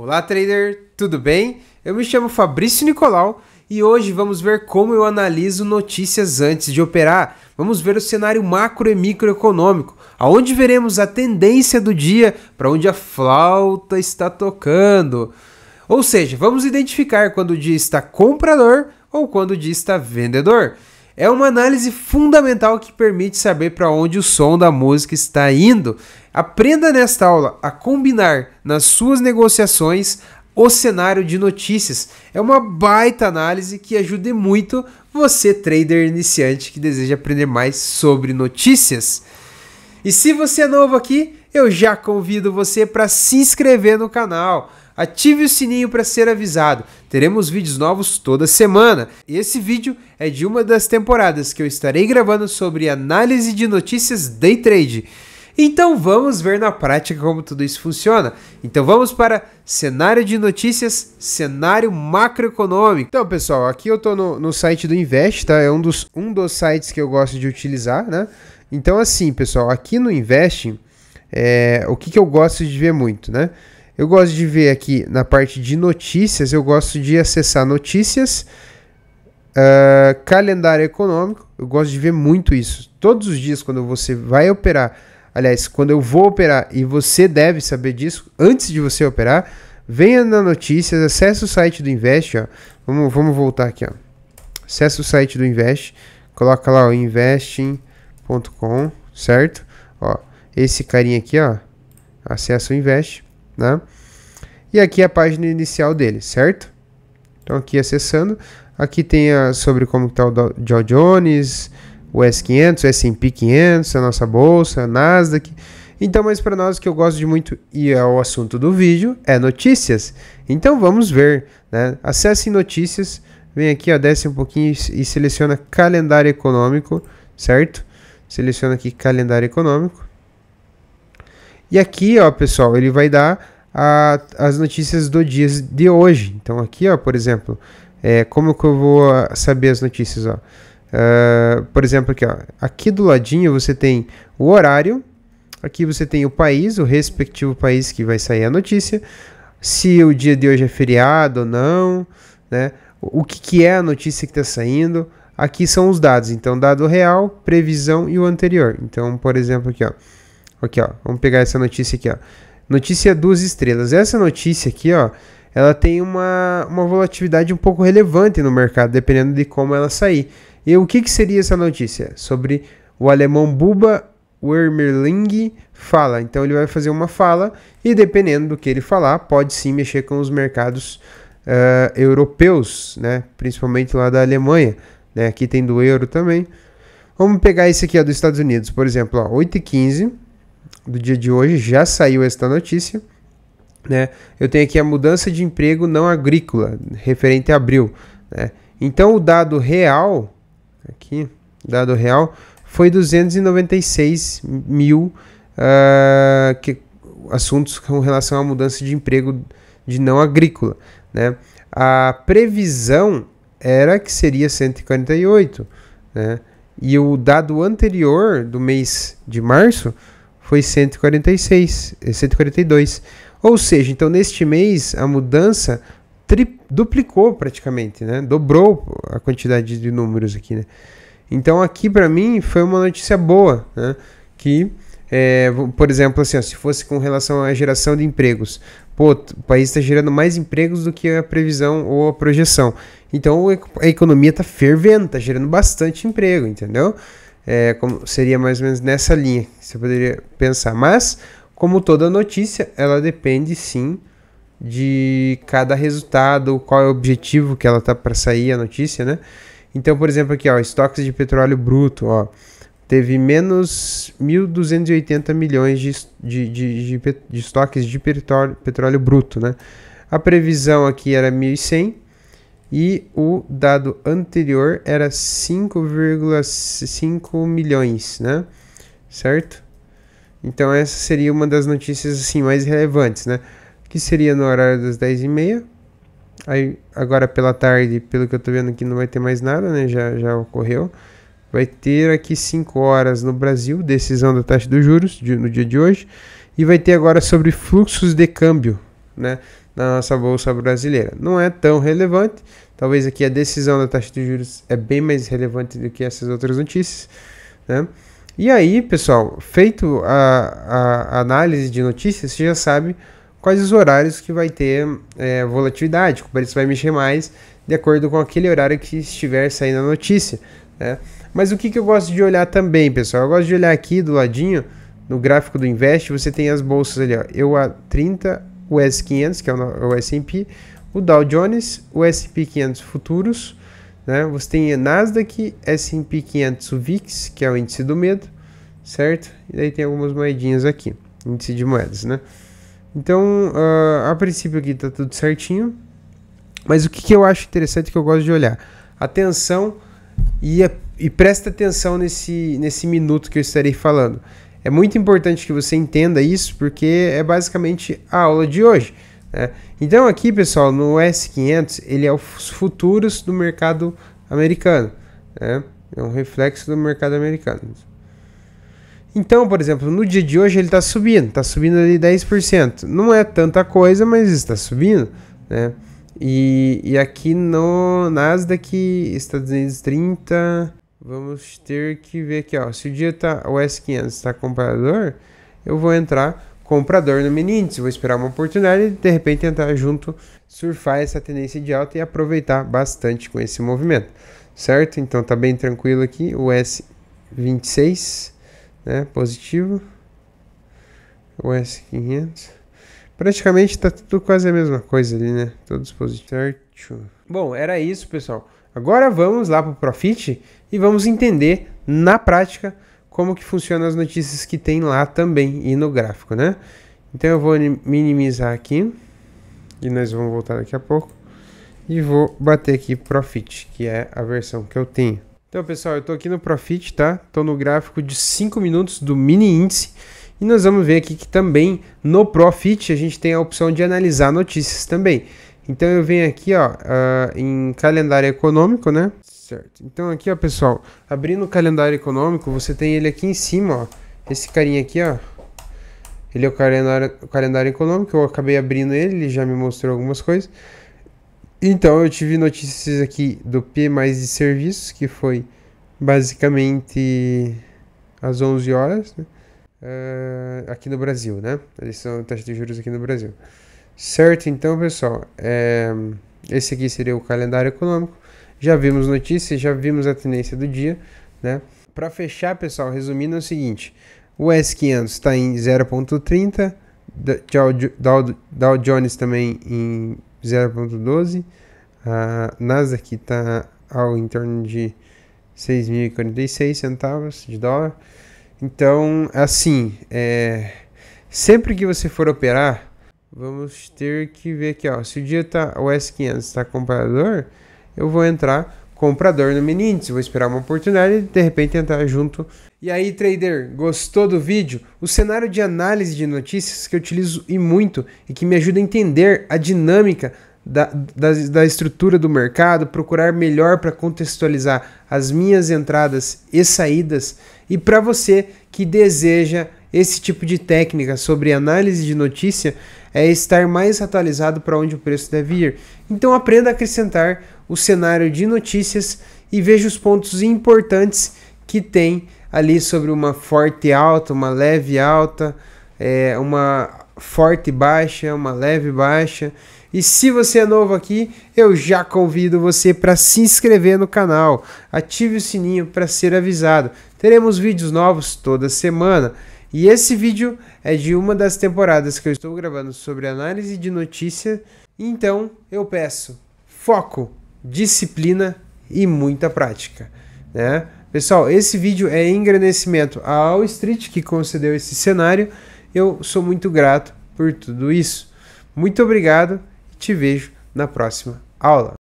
Olá, trader, tudo bem? Eu me chamo Fabrício Nicolau e hoje vamos ver como eu analiso notícias antes de operar. Vamos ver o cenário macro e microeconômico, aonde veremos a tendência do dia, para onde a flauta está tocando. Ou seja, vamos identificar quando o dia está comprador ou quando o dia está vendedor. É uma análise fundamental que permite saber para onde o som da música está indo. Aprenda nesta aula a combinar nas suas negociações o cenário de notícias. É uma baita análise que ajude muito você, trader iniciante, que deseja aprender mais sobre notícias. E se você é novo aqui, eu já convido você para se inscrever no canal. Ative o sininho para ser avisado. Teremos vídeos novos toda semana. E esse vídeo é de uma das temporadas que eu estarei gravando sobre análise de notícias day trade. Então vamos ver na prática como tudo isso funciona. Então vamos para cenário de notícias, cenário macroeconômico. Então pessoal, aqui eu estou no site do Invest, tá? É um dos sites que eu gosto de utilizar, né? Então assim pessoal, aqui no Invest, o que eu gosto de ver muito, né? Eu gosto de ver aqui na parte de notícias, eu gosto de acessar notícias, calendário econômico, eu gosto de ver muito isso. Todos os dias quando você vai operar, aliás, quando eu vou operar e você deve saber disso, antes de você operar, venha na notícias, acesse o site do Invest, ó. Vamos voltar aqui, ó. Acesse o site do Invest, coloca lá o investing.com, certo? Ó, esse carinha aqui, ó, acessa o Invest. Né? E aqui é a página inicial dele, certo? Então aqui acessando, aqui tem sobre como está o Dow Jones, o S500, o S&P 500, a nossa bolsa, a Nasdaq. Então, mas para nós que eu gosto de muito e é o assunto do vídeo, é notícias. Então vamos ver, né? Acesse notícias, vem aqui, ó, desce um pouquinho e seleciona calendário econômico, certo? Seleciona aqui calendário econômico. E aqui, ó, pessoal, ele vai dar as notícias do dia de hoje. Então aqui, ó, por exemplo, como que eu vou saber as notícias, ó? Por exemplo, aqui, ó, aqui do ladinho você tem o horário, aqui você tem o país, o respectivo país que vai sair a notícia, se o dia de hoje é feriado ou não, né? O que é a notícia que está saindo. Aqui são os dados, então dado real, previsão e o anterior. Então, por exemplo, aqui, ó. Aqui, ó, vamos pegar essa notícia aqui, ó. Notícia 2 estrelas. Essa notícia aqui, ó, ela tem uma volatilidade um pouco relevante no mercado, dependendo de como ela sair. E o que seria essa notícia? Sobre o alemão Buba Wermeling fala. Então ele vai fazer uma fala e dependendo do que ele falar, pode sim mexer com os mercados europeus, né? Principalmente lá da Alemanha, né? Aqui tem do euro também. Vamos pegar esse aqui, ó, dos Estados Unidos, por exemplo, ó, 8h15 do dia de hoje, já saiu esta notícia, né? Eu tenho aqui a mudança de emprego não agrícola, referente a abril, né? Então o dado real, aqui, dado real, foi 296 mil assuntos com relação à mudança de emprego de não agrícola, né? A previsão era que seria 148, né? E o dado anterior do mês de março foi 142. Ou seja, então neste mês a mudança duplicou praticamente, né? Dobrou a quantidade de números aqui, né? Então aqui para mim foi uma notícia boa, né? Que, por exemplo, assim, ó, se fosse com relação à geração de empregos, pô, o país está gerando mais empregos do que a previsão ou a projeção. Então a economia está fervendo, está gerando bastante emprego, entendeu? Como seria mais ou menos nessa linha que você poderia pensar. Mas, como toda notícia, ela depende sim de cada resultado, qual é o objetivo que ela tá para sair a notícia, né? Então, por exemplo, aqui, ó, estoques de petróleo bruto, ó, teve menos 1.280 milhões de estoques de petróleo bruto, né? A previsão aqui era 1.100 e o dado anterior era 5,5 milhões, né? Certo? Então essa seria uma das notícias assim mais relevantes, né? Que seria no horário das 10h30. Aí agora pela tarde, pelo que eu tô vendo aqui, não vai ter mais nada, né? Já ocorreu. Vai ter aqui 5 horas no Brasil, decisão da taxa dos juros no dia de hoje. E vai ter agora sobre fluxos de câmbio, né? na nossa bolsa brasileira. Não é tão relevante, talvez aqui a decisão da taxa de juros é bem mais relevante do que essas outras notícias, né? E aí, pessoal, feito a análise de notícias, você já sabe quais os horários que vai ter volatilidade, o preço vai mexer mais de acordo com aquele horário que estiver saindo a notícia, né? Mas o que eu gosto de olhar também, pessoal? Eu gosto de olhar aqui do ladinho, no gráfico do Invest, você tem as bolsas ali, ó, EUA30, o S500, que é o S&P, o Dow Jones, o S&P 500 futuros, né? Você tem Nasdaq, S&P 500 VIX, que é o índice do medo, certo? E daí tem algumas moedinhas aqui, índice de moedas, né? Então, a princípio aqui tá tudo certinho, mas o que eu acho interessante que eu gosto de olhar? Atenção e presta atenção nesse minuto que eu estarei falando. É muito importante que você entenda isso, porque é basicamente a aula de hoje, né? Então aqui, pessoal, no S500, ele é os futuros do mercado americano, né? É um reflexo do mercado americano. Então, por exemplo, no dia de hoje ele está subindo ali 10%. Não é tanta coisa, mas está subindo, né? E aqui no Nasdaq, Estados Unidos 30, vamos ter que ver aqui, ó, se o dia o S500 está comprador, eu vou entrar comprador no mini índice, vou esperar uma oportunidade e de repente entrar junto, surfar essa tendência de alta e aproveitar bastante com esse movimento, certo? Então tá bem tranquilo aqui, o S26, né, positivo, o S500, praticamente tá tudo quase a mesma coisa ali, né, todos positivos, certo? Bom, era isso, pessoal. Agora vamos lá para o Profit e vamos entender na prática como que funcionam as notícias que tem lá também e no gráfico, né? Então eu vou minimizar aqui e nós vamos voltar daqui a pouco e vou bater aqui Profit, que é a versão que eu tenho. Então, pessoal, eu tô aqui no Profit, tá? Tô no gráfico de 5 minutos do mini índice e nós vamos ver aqui que também no Profit a gente tem a opção de analisar notícias também. Então eu venho aqui, ó, em calendário econômico, né? Certo. Então aqui, ó, pessoal, abrindo o calendário econômico, você tem ele aqui em cima, ó. Esse carinha aqui, ó. Ele é o calendário econômico, eu acabei abrindo ele já me mostrou algumas coisas. Então eu tive notícias aqui do P mais de serviços, que foi basicamente às 11 horas, né? Aqui no Brasil, né? Eles são taxa de juros aqui no Brasil. Certo, então, pessoal, esse aqui seria o calendário econômico. Já vimos notícias, já vimos a tendência do dia, né? Para fechar, pessoal, resumindo é o seguinte: o S500 está em 0,30, Dow Jones também em 0,12, a Nasdaq está em torno de 6.046 centavos de dólar. Então, assim, sempre que você for operar, vamos ter que ver aqui, ó, se o dia o S500 está comprador, eu vou entrar comprador no mini índice, vou esperar uma oportunidade e de repente entrar junto. E aí, trader, gostou do vídeo? O cenário de análise de notícias que eu utilizo e muito e que me ajuda a entender a dinâmica da estrutura do mercado, procurar melhor para contextualizar as minhas entradas e saídas. E para você que deseja esse tipo de técnica sobre análise de notícia, é estar mais atualizado para onde o preço deve ir. Então aprenda a acrescentar o cenário de notícias e veja os pontos importantes que tem ali sobre uma forte alta, uma leve alta, uma forte baixa, uma leve baixa. E se você é novo aqui, eu já convido você para se inscrever no canal, ative o sininho para ser avisado. Teremos vídeos novos toda semana. E esse vídeo é de uma das temporadas que eu estou gravando sobre análise de notícia. Então eu peço foco, disciplina e muita prática, né? Pessoal, esse vídeo é em agradecimento à Wall Street que concedeu esse cenário. Eu sou muito grato por tudo isso. Muito obrigado e te vejo na próxima aula.